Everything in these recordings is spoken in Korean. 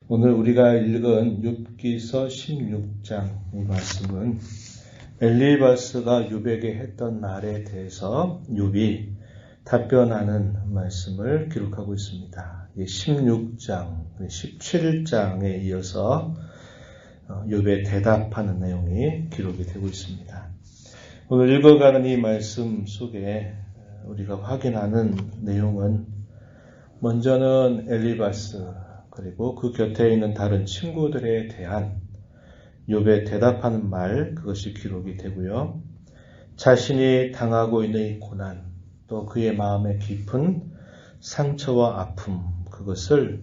오늘 우리가 읽은 욥기서 16장 이 말씀은 엘리바스가 욥에게 했던 말에 대해서 욥이 답변하는 말씀을 기록하고 있습니다. 16장, 17장에 이어서 욥의 대답하는 내용이 기록이 되고 있습니다. 오늘 읽어가는 이 말씀 속에 우리가 확인하는 내용은 먼저는 엘리바스 그리고 그 곁에 있는 다른 친구들에 대한 욥의 대답하는 말, 그것이 기록이 되고요. 자신이 당하고 있는 이 고난, 또 그의 마음에 깊은 상처와 아픔, 그것을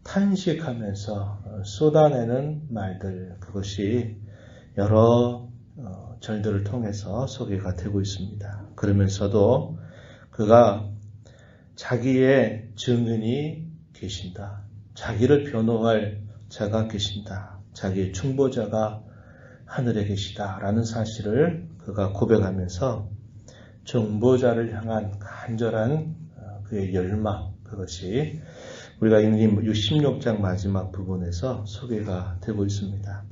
탄식하면서 쏟아내는 말들, 그것이 여러 절들을 통해서 소개가 되고 있습니다. 그러면서도 그가 자기의 증인이 계신다. 자기를 변호할 자가 계신다. 자기의 중보자가 하늘에 계시다라는 사실을 그가 고백하면서 중보자를 향한 간절한 그의 열망, 그것이 우리가 읽은 16장 마지막 부분에서 소개가 되고 있습니다.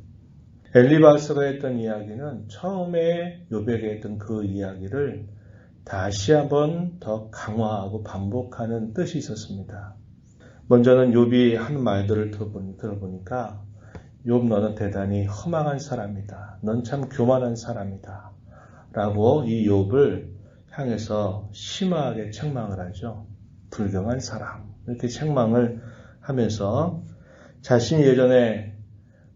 엘리바스가 했던 이야기는 처음에 욥에게 했던 그 이야기를 다시 한번 더 강화하고 반복하는 뜻이 있었습니다. 먼저는 욥이 한 말들을 들어보니까 욥 너는 대단히 허망한 사람이다. 넌 참 교만한 사람이다. 라고 이 욥을 향해서 심하게 책망을 하죠. 불경한 사람. 이렇게 책망을 하면서 자신이 예전에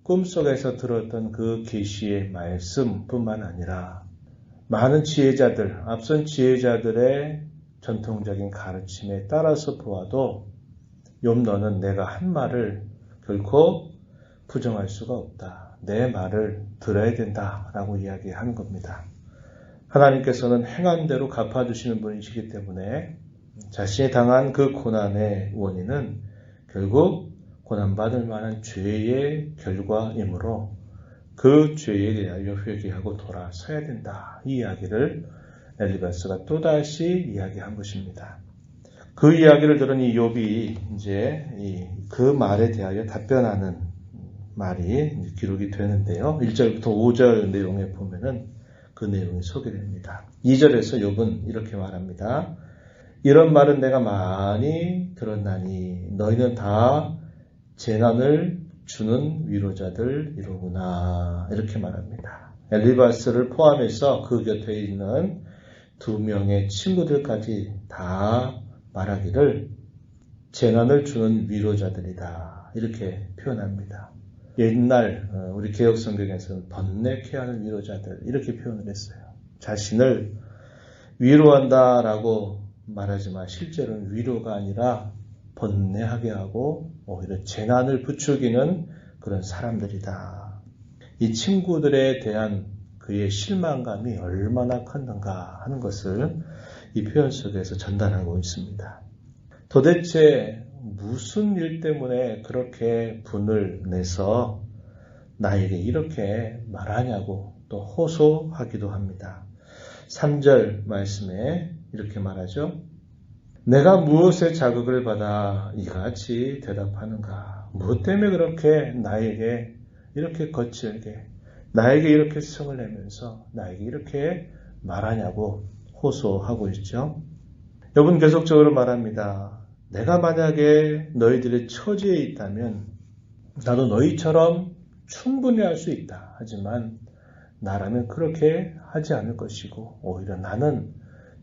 꿈속에서 들었던 그 계시의 말씀뿐만 아니라 많은 지혜자들, 앞선 지혜자들의 전통적인 가르침에 따라서 보아도 욥 너는 내가 한 말을 결코 부정할 수가 없다. 내 말을 들어야 된다라고 이야기하는 겁니다. 하나님께서는 행한 대로 갚아주시는 분이시기 때문에 자신이 당한 그 고난의 원인은 결국 고난받을 만한 죄의 결과이므로 그 죄에 대하여 회개하고 돌아서야 된다. 이 이야기를 엘리바스가 또다시 이야기한 것입니다. 그 이야기를 들은 이 욥이 이제 그 말에 대하여 답변하는 말이 기록이 되는데요. 1절부터 5절 내용에 보면은 그 내용이 소개됩니다. 2절에서 욥은 이렇게 말합니다. 이런 말은 내가 많이 들었나니 너희는 다 재난을 주는 위로자들이로구나. 이렇게 말합니다. 엘리바스를 포함해서 그 곁에 있는 두 명의 친구들까지 다 말하기를 재난을 주는 위로자들이다. 이렇게 표현합니다. 옛날 우리 개혁성경에서는 번뇌케 하는 위로자들 이렇게 표현을 했어요. 자신을 위로한다라고 말하지만 실제로는 위로가 아니라 번뇌하게 하고 오히려 재난을 부추기는 그런 사람들이다. 이 친구들에 대한 그의 실망감이 얼마나 컸는가 하는 것을 이 표현 속에서 전달하고 있습니다. 도대체 무슨 일 때문에 그렇게 분을 내서 나에게 이렇게 말하냐고 또 호소하기도 합니다. 3절 말씀에 이렇게 말하죠. 내가 무엇에 자극을 받아 이같이 대답하는가? 무엇 때문에 그렇게 나에게 이렇게 거칠게 나에게 이렇게 성을 내면서 나에게 이렇게 말하냐고 호소하고 있죠. 욥은 계속적으로 말합니다. 내가 만약에 너희들의 처지에 있다면 나도 너희처럼 충분히 할 수 있다. 하지만 나라면 그렇게 하지 않을 것이고 오히려 나는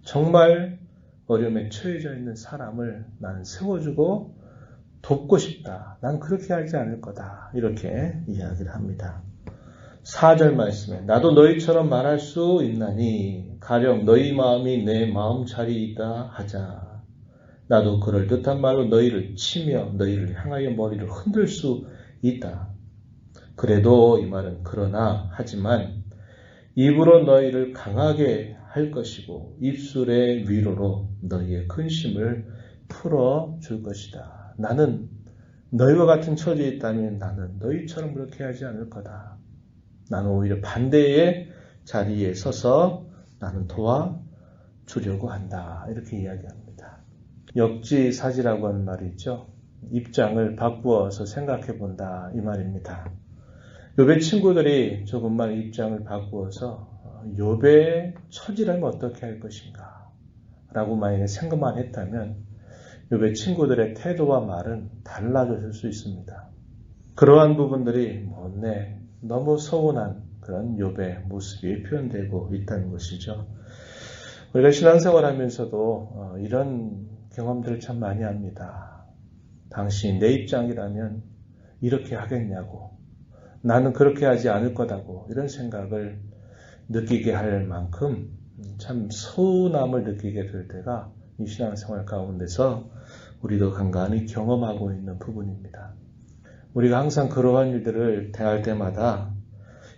정말 어려움에 처해져 있는 사람을 나는 세워주고 돕고 싶다. 난 그렇게 하지 않을 거다. 이렇게 이야기를 합니다. 4절 말씀에 나도 너희처럼 말할 수 있나니 가령 너희 마음이 내 마음자리이다 하자. 나도 그럴듯한 말로 너희를 치며 너희를 향하여 머리를 흔들 수 있다. 그래도 이 말은 그러나 하지만 입으로 너희를 강하게 할 것이고 입술의 위로로 너희의 근심을 풀어줄 것이다. 나는 너희와 같은 처지에 있다면 나는 너희처럼 그렇게 하지 않을 거다. 나는 오히려 반대의 자리에 서서 나는 도와주려고 한다. 이렇게 이야기합니다. 역지사지라고 하는 말이 있죠. 입장을 바꾸어서 생각해 본다 이 말입니다. 욥의 친구들이 조금만 입장을 바꾸어서 욥의 처지라면 어떻게 할 것인가 라고 만약에 생각만 했다면 욥의 친구들의 태도와 말은 달라졌을 수 있습니다. 그러한 부분들이 못내 너무 서운한 그런 욥의 모습이 표현되고 있다는 것이죠. 우리가 신앙생활 하면서도 이런 경험들을 참 많이 합니다. 당신이 내 입장이라면 이렇게 하겠냐고, 나는 그렇게 하지 않을 거다고 이런 생각을 느끼게 할 만큼 참 서운함을 느끼게 될 때가 이 신앙생활 가운데서 우리도 간간히 경험하고 있는 부분입니다. 우리가 항상 그러한 일들을 대할 때마다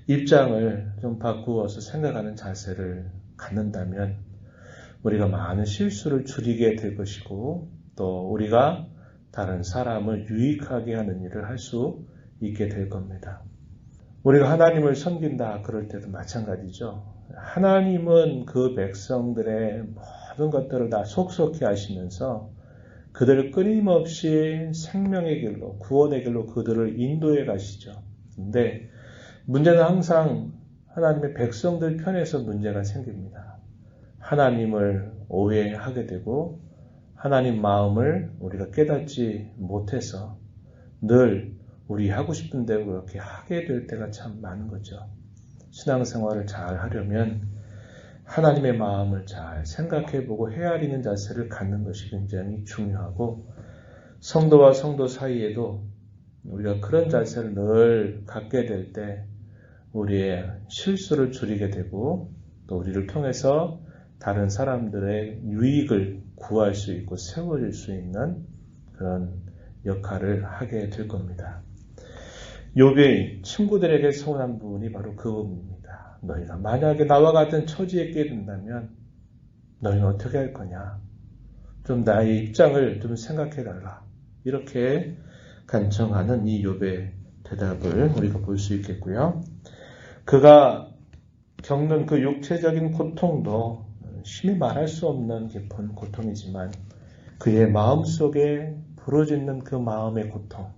입장을 좀 바꾸어서 생각하는 자세를 갖는다면 우리가 많은 실수를 줄이게 될 것이고 또 우리가 다른 사람을 유익하게 하는 일을 할 수 있게 될 겁니다. 우리가 하나님을 섬긴다 그럴 때도 마찬가지죠. 하나님은 그 백성들의 모든 것들을 다 속속히 하시면서 그들을 끊임없이 생명의 길로, 구원의 길로 그들을 인도해 가시죠. 근데 문제는 항상 하나님의 백성들 편에서 문제가 생깁니다. 하나님을 오해하게 되고 하나님 마음을 우리가 깨닫지 못해서 늘 우리 하고 싶은 대로 그렇게 하게 될 때가 참 많은 거죠. 신앙생활을 잘 하려면 하나님의 마음을 잘 생각해보고 헤아리는 자세를 갖는 것이 굉장히 중요하고 성도와 성도 사이에도 우리가 그런 자세를 늘 갖게 될 때 우리의 실수를 줄이게 되고 또 우리를 통해서 다른 사람들의 유익을 구할 수 있고 세워질 수 있는 그런 역할을 하게 될 겁니다. 욥의 친구들에게 서운한 부분이 바로 그 부분입니다. 너희가 만약에 나와 같은 처지에 있게 된다면 너희는 어떻게 할 거냐? 좀 나의 입장을 좀 생각해 달라. 이렇게 간청하는 이 욥의 대답을 우리가 볼 수 있겠고요. 그가 겪는 그 육체적인 고통도 심히 말할 수 없는 깊은 고통이지만 그의 마음속에 부러지는 그 마음의 고통,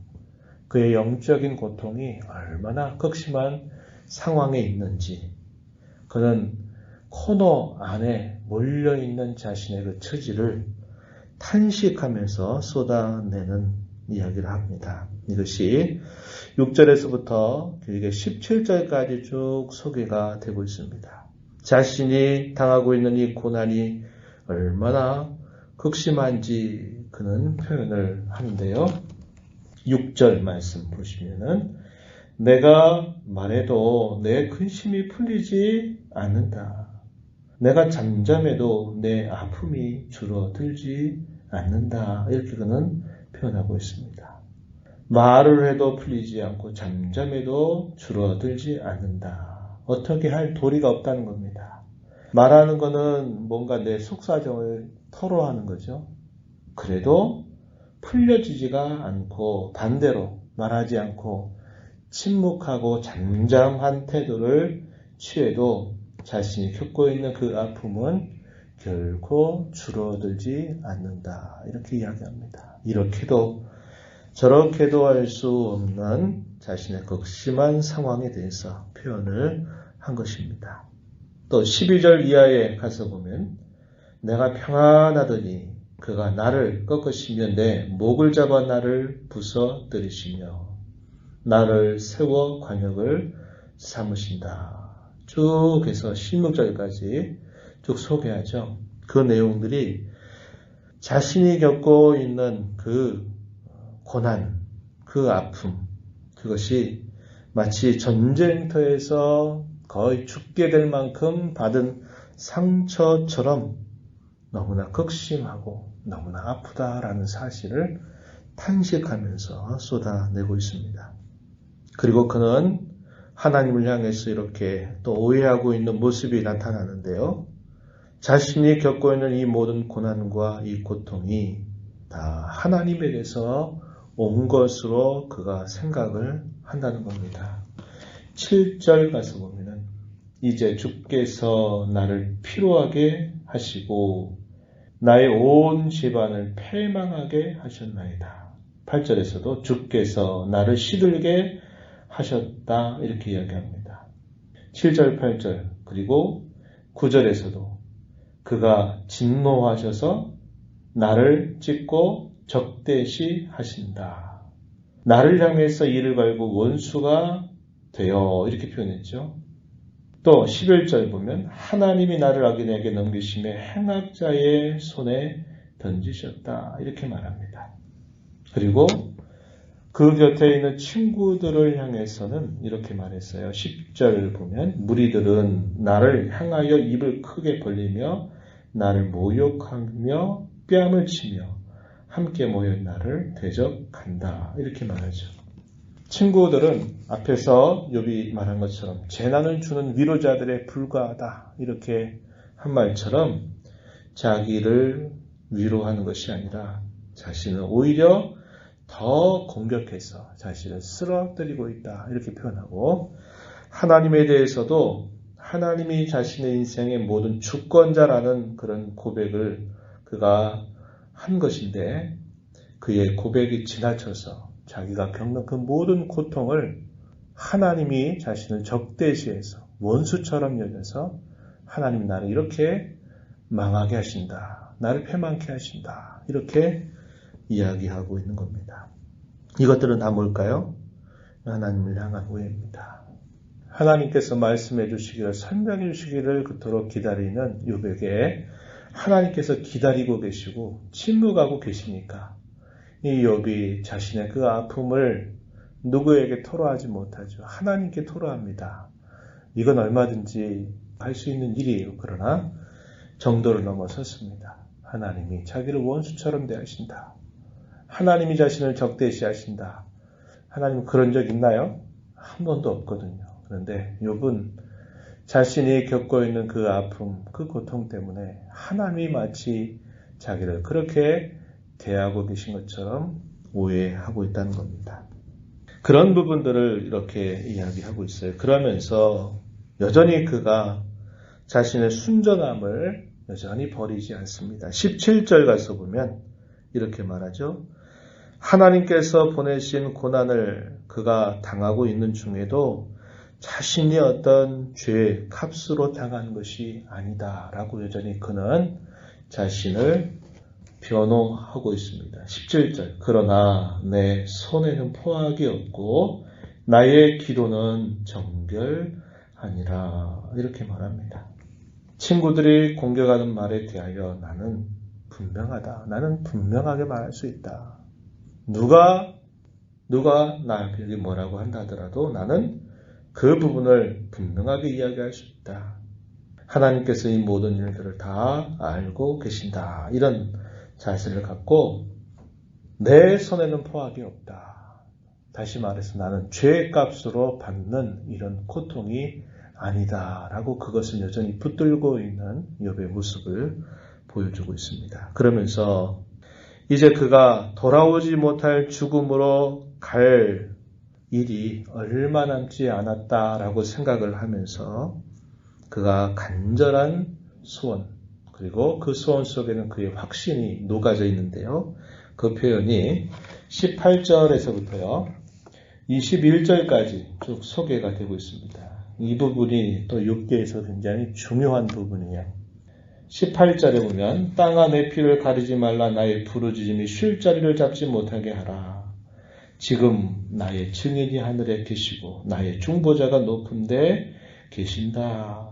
그의 영적인 고통이 얼마나 극심한 상황에 있는지 그는 코너 안에 몰려있는 자신의 그 처지를 탄식하면서 쏟아내는 이야기를 합니다. 이것이 6절에서부터 길게 17절까지 쭉 소개가 되고 있습니다. 자신이 당하고 있는 이 고난이 얼마나 극심한지 그는 표현을 하는데요. 6절 말씀 보시면은 내가 말해도 내 근심이 풀리지 않는다. 내가 잠잠해도 내 아픔이 줄어들지 않는다. 이렇게 그는 표현하고 있습니다. 말을 해도 풀리지 않고 잠잠해도 줄어들지 않는다. 어떻게 할 도리가 없다는 겁니다. 말하는 거는 뭔가 내 속사정을 토로하는 거죠. 그래도 풀려지지가 않고 반대로 말하지 않고 침묵하고 잠잠한 태도를 취해도 자신이 겪고 있는 그 아픔은 결코 줄어들지 않는다. 이렇게 이야기합니다. 이렇게도 저렇게도 할 수 없는 자신의 극심한 상황에 대해서 표현을 한 것입니다. 또 12절 이하에 가서 보면 내가 평안하더니 그가 나를 꺾으시며 내 목을 잡아 나를 부서뜨리시며 나를 세워 관역을 삼으신다. 쭉 해서 16절까지 쭉 소개하죠. 그 내용들이 자신이 겪고 있는 그 고난, 그 아픔, 그것이 마치 전쟁터에서 거의 죽게 될 만큼 받은 상처처럼 너무나 극심하고 너무나 아프다라는 사실을 탄식하면서 쏟아내고 있습니다. 그리고 그는 하나님을 향해서 이렇게 또 오해하고 있는 모습이 나타나는데요. 자신이 겪고 있는 이 모든 고난과 이 고통이 다 하나님에게서 온 것으로 그가 생각을 한다는 겁니다. 7절 가서 보면은 이제 주께서 나를 피로하게 하시고 나의 온 집안을 패망하게 하셨나이다. 8절에서도 주께서 나를 시들게 하셨다 이렇게 이야기합니다. 7절, 8절 그리고 9절에서도 그가 진노하셔서 나를 찢고 적대시 하신다. 나를 향해서 이를 갈고 원수가 되어 이렇게 표현했죠. 또 11절 보면 하나님이 나를 악인에게 넘기심에 행악자의 손에 던지셨다 이렇게 말합니다. 그리고 그 곁에 있는 친구들을 향해서는 이렇게 말했어요. 10절 보면 무리들은 나를 향하여 입을 크게 벌리며 나를 모욕하며 뺨을 치며 함께 모여 나를 대적한다 이렇게 말하죠. 친구들은 앞에서 욥이 말한 것처럼 재난을 주는 위로자들에 불과하다 이렇게 한 말처럼 자기를 위로하는 것이 아니라 자신을 오히려 더 공격해서 자신을 쓰러뜨리고 있다 이렇게 표현하고 하나님에 대해서도 하나님이 자신의 인생의 모든 주권자라는 그런 고백을 그가 한 것인데 그의 고백이 지나쳐서 자기가 겪는 그 모든 고통을 하나님이 자신을 적대시해서 원수처럼 여겨서 하나님이 나를 이렇게 망하게 하신다. 나를 패망케 하신다. 이렇게 이야기하고 있는 겁니다. 이것들은 다 뭘까요? 하나님을 향한 오해입니다. 하나님께서 말씀해 주시기를 설명해 주시기를 그토록 기다리는 욥에게 하나님께서 기다리고 계시고 침묵하고 계시니까 이 욥이 자신의 그 아픔을 누구에게 토로하지 못하죠. 하나님께 토로합니다. 이건 얼마든지 할 수 있는 일이에요. 그러나 정도를 넘어섰습니다. 하나님이 자기를 원수처럼 대하신다. 하나님이 자신을 적대시하신다. 하나님 그런 적 있나요? 한 번도 없거든요. 그런데 욥은 자신이 겪고 있는 그 아픔, 그 고통 때문에 하나님이 마치 자기를 그렇게 대하고 계신 것처럼 오해하고 있다는 겁니다. 그런 부분들을 이렇게 이야기하고 있어요. 그러면서 여전히 그가 자신의 순전함을 여전히 버리지 않습니다. 17절 가서 보면 이렇게 말하죠. 하나님께서 보내신 고난을 그가 당하고 있는 중에도 자신이 어떤 죄의 값으로 당한 것이 아니다라고 여전히 그는 자신을 변호하고 있습니다. 17절 그러나 내 손에는 포악이 없고 나의 기도는 정결하니라 이렇게 말합니다. 친구들이 공격하는 말에 대하여 나는 분명하다. 나는 분명하게 말할 수 있다. 누가 나에게 뭐라고 한다 하더라도 나는 그 부분을 분명하게 이야기할 수 있다. 하나님께서 이 모든 일들을 다 알고 계신다. 이런 자세를 갖고 내 손에는 포악이 없다. 다시 말해서 나는 죄의 값으로 받는 이런 고통이 아니다. 라고 그것을 여전히 붙들고 있는 욥의 모습을 보여주고 있습니다. 그러면서 이제 그가 돌아오지 못할 죽음으로 갈 일이 얼마 남지 않았다라고 생각을 하면서 그가 간절한 소원 그리고 그 소원 속에는 그의 확신이 녹아져 있는데요. 그 표현이 18절에서부터요. 21절까지 쭉 소개가 되고 있습니다. 이 부분이 또 욥기에서 굉장히 중요한 부분이에요. 18절에 보면 땅아 내 피를 가리지 말라 나의 부르짖음이 쉴 자리를 잡지 못하게 하라. 지금 나의 증인이 하늘에 계시고 나의 중보자가 높은 데 계신다.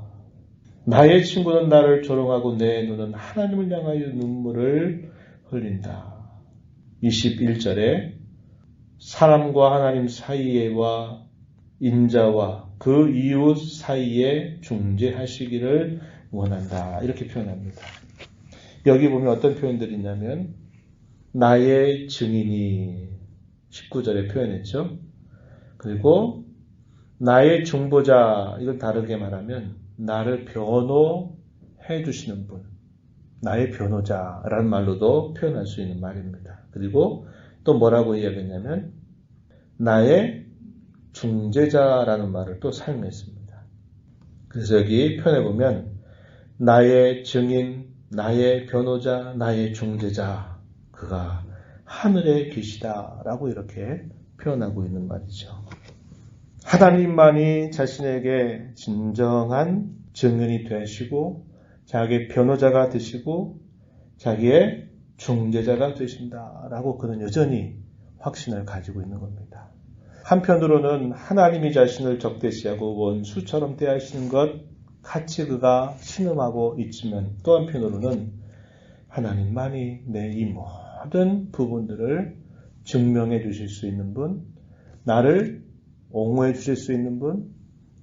나의 친구는 나를 조롱하고 내 눈은 하나님을 향하여 눈물을 흘린다. 21절에 사람과 하나님 사이에와 인자와 그 이웃 사이에 중재하시기를 원한다. 이렇게 표현합니다. 여기 보면 어떤 표현들이 있냐면 나의 증인이 19절에 표현했죠. 그리고 나의 중보자 이걸 다르게 말하면 나를 변호해 주시는 분 나의 변호자라는 말로도 표현할 수 있는 말입니다. 그리고 또 뭐라고 이야기했냐면 나의 중재자라는 말을 또 사용했습니다. 그래서 여기 표현해보면 나의 증인, 나의 변호자, 나의 중재자 그가 하늘에 계시다라고 이렇게 표현하고 있는 말이죠. 하나님만이 자신에게 진정한 증인이 되시고 자기의 변호자가 되시고 자기의 중재자가 되신다라고 그는 여전히 확신을 가지고 있는 겁니다. 한편으로는 하나님이 자신을 적대시하고 원수처럼 대하시는 것 같이 그가 신음하고 있지만 또 한편으로는 하나님만이 내 이 모든 부분들을 증명해 주실 수 있는 분, 나를 옹호해 주실 수 있는 분,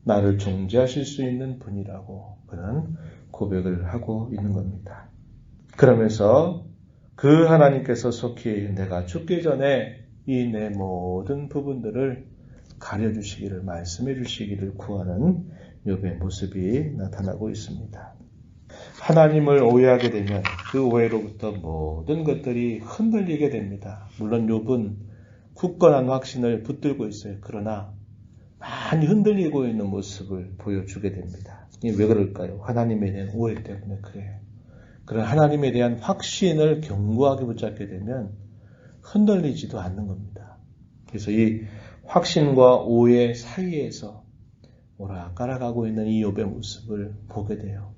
나를 중재하실 수 있는 분이라고 그는 고백을 하고 있는 겁니다. 그러면서 그 하나님께서 속히 내가 죽기 전에 이 내 모든 부분들을 가려주시기를 말씀해 주시기를 구하는 욥의 모습이 나타나고 있습니다. 하나님을 오해하게 되면 그 오해로부터 모든 것들이 흔들리게 됩니다. 물론 욥은 굳건한 확신을 붙들고 있어요. 그러나 많이 흔들리고 있는 모습을 보여주게 됩니다. 이게 왜 그럴까요? 하나님에 대한 오해 때문에 그래요. 그런 하나님에 대한 확신을 견고하게 붙잡게 되면 흔들리지도 않는 겁니다. 그래서 이 확신과 오해 사이에서 오락가락하고 있는 이 욥의 모습을 보게 돼요.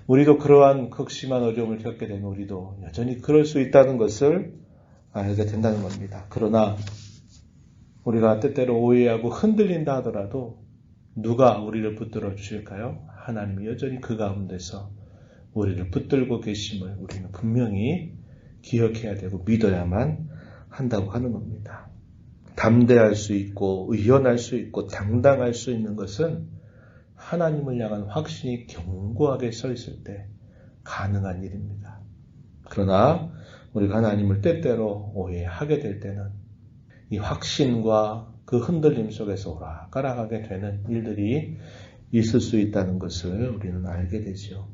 우리도 그러한 극심한 어려움을 겪게 되면 우리도 여전히 그럴 수 있다는 것을 알게 된다는 겁니다. 그러나 우리가 때때로 오해하고 흔들린다 하더라도 누가 우리를 붙들어 주실까요? 하나님이 여전히 그 가운데서 우리를 붙들고 계심을 우리는 분명히 기억해야 되고 믿어야만 한다고 하는 겁니다. 담대할 수 있고 의연할 수 있고 당당할 수 있는 것은 하나님을 향한 확신이 견고하게 서 있을 때 가능한 일입니다. 그러나 우리가 하나님을 때때로 오해하게 될 때는 이 확신과 그 흔들림 속에서 오락가락하게 되는 일들이 있을 수 있다는 것을 우리는 알게 되죠.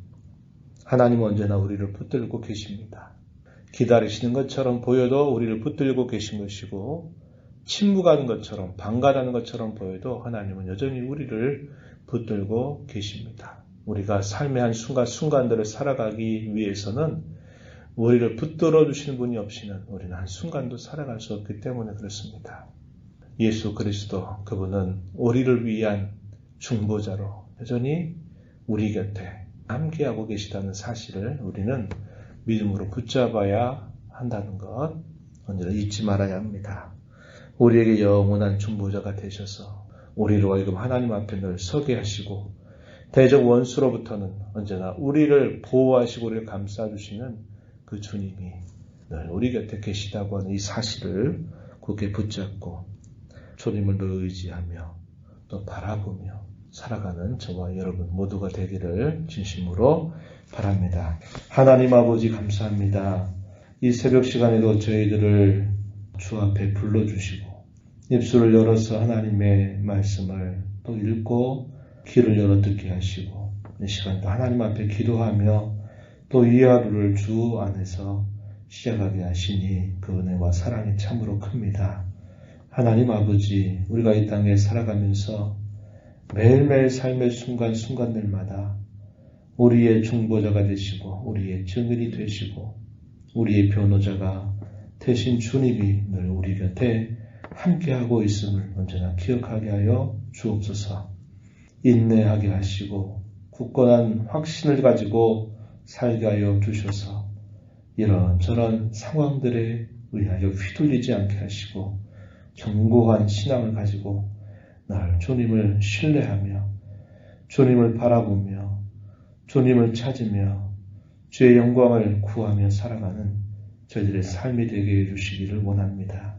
하나님은 언제나 우리를 붙들고 계십니다. 기다리시는 것처럼 보여도 우리를 붙들고 계신 것이고 침묵하는 것처럼 방관하는 것처럼 보여도 하나님은 여전히 우리를 붙들고 계십니다. 우리가 삶의 한 순간순간들을 살아가기 위해서는 우리를 붙들어 주시는 분이 없이는 우리는 한순간도 살아갈 수 없기 때문에 그렇습니다. 예수 그리스도 그분은 우리를 위한 중보자로 여전히 우리 곁에 함께하고 계시다는 사실을 우리는 믿음으로 붙잡아야 한다는 것 언제나 잊지 말아야 합니다. 우리에게 영원한 중보자가 되셔서 우리로 하여금 하나님 앞에 늘 서게 하시고 대적 원수로부터는 언제나 우리를 보호하시고 우리를 감싸주시는 그 주님이 늘 우리 곁에 계시다고 하는 이 사실을 굳게 붙잡고 주님을 늘 의지하며 또 바라보며 살아가는 저와 여러분 모두가 되기를 진심으로 바랍니다. 하나님 아버지 감사합니다. 이 새벽 시간에도 저희들을 주 앞에 불러주시고 입술을 열어서 하나님의 말씀을 또 읽고 귀를 열어 듣게 하시고 이 시간도 하나님 앞에 기도하며 또 이 하루를 주 안에서 시작하게 하시니 그 은혜와 사랑이 참으로 큽니다. 하나님 아버지 우리가 이 땅에 살아가면서 매일매일 삶의 순간순간들마다 우리의 중보자가 되시고 우리의 증인이 되시고 우리의 변호자가 되신 주님이 늘 우리 곁에 함께하고 있음을 언제나 기억하게 하여 주옵소서. 인내하게 하시고 굳건한 확신을 가지고 살게 하여 주셔서 이런저런 상황들에 의하여 휘둘리지 않게 하시고 견고한 신앙을 가지고 늘 주님을 신뢰하며 주님을 바라보며 주님을 찾으며 주의 영광을 구하며 살아가는 저희들의 삶이 되게 해주시기를 원합니다.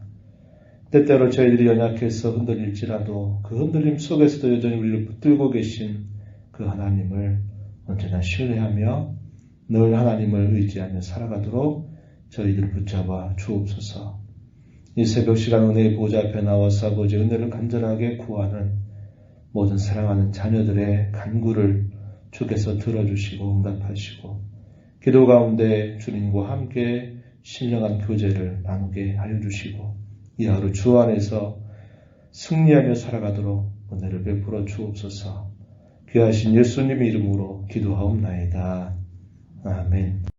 때때로 저희들이 연약해서 흔들릴지라도 그 흔들림 속에서도 여전히 우리를 붙들고 계신 그 하나님을 언제나 신뢰하며 늘 하나님을 의지하며 살아가도록 저희들을 붙잡아 주옵소서. 이 새벽 시간 은혜의 보좌 앞에 나와서 아버지 은혜를 간절하게 구하는 모든 사랑하는 자녀들의 간구를 주께서 들어주시고 응답하시고 기도 가운데 주님과 함께 신령한 교제를 나누게 하여 주시고 이 하루 주 안에서 승리하며 살아가도록 은혜를 베풀어 주옵소서. 귀하신 예수님의 이름으로 기도하옵나이다. 아멘.